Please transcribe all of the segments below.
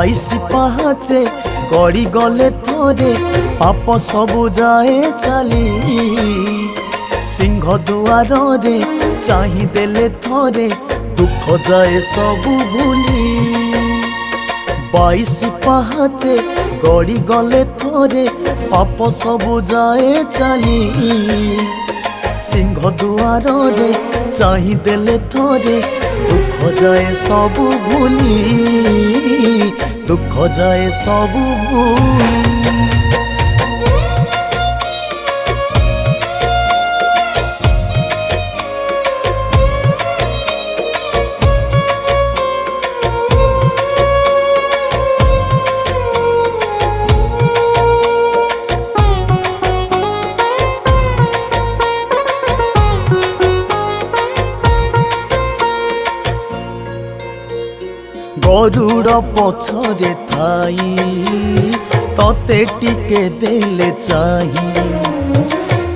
22 पाहाचे गड़ी गले थोरे पाप सबु जाए चली सिंह दुआर रे चाही देले थोरे दुख जाए सबु भूली 22 पाहाचे गड़ी गले थोरे पाप सबु जाए चली सिंह दुआर रे चाही देले थोरे दुख जाए सबु भूली दुख जाए सबु भूली। गरुड़ पछरे थाई तते टिके देले चाही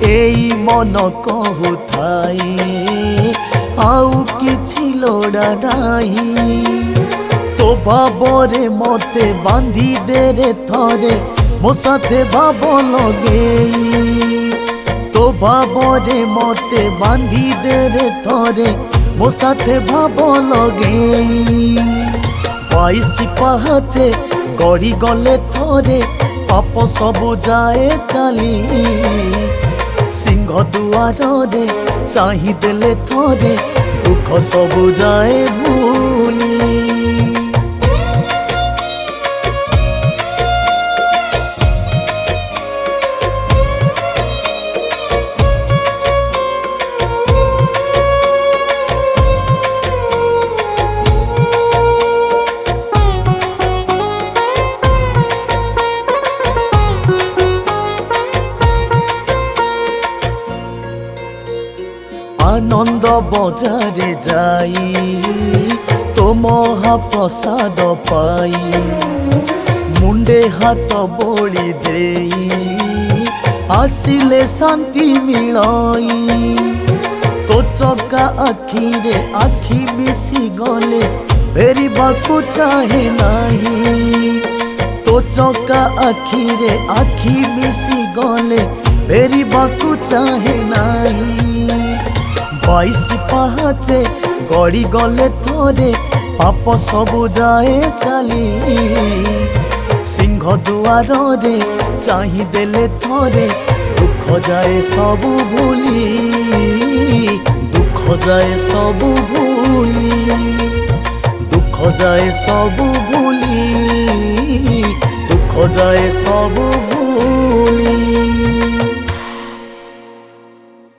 एई मन कहु थाई आउ किछि लोड़ा नाही तो भावरे मते बांधी दे रे थरे मो साथे भाव लगेई तो भावरे मते बांधी दे रे थरे मो साथे भाव लगेई 22 पाहाचे गड़ी गले थोरे पाप सबु जाए चली सिंह दुआर रे चाही देले थोरे दुख सबु जाए भूली। आनंद बजारे जाई तो महाप्रसाद पाई मुंडे हाथ बोली देई आसिले शांति मिलाई तो चका आखि रे आखि मिसी गले फेरिबाकू चाहे नाही तो चका आखि रे आखि मिसी गले फेरिबाकू चाहे नाही 22 पाहाचे गड़ी गले थोरे पाप सबु जाए चली सिंह दुआर रे चाही देले थोरे दुख जाए सबु भूली दुख जाए सबु भूली दुख जाए सबु भूली दुख जाए सबु भूली।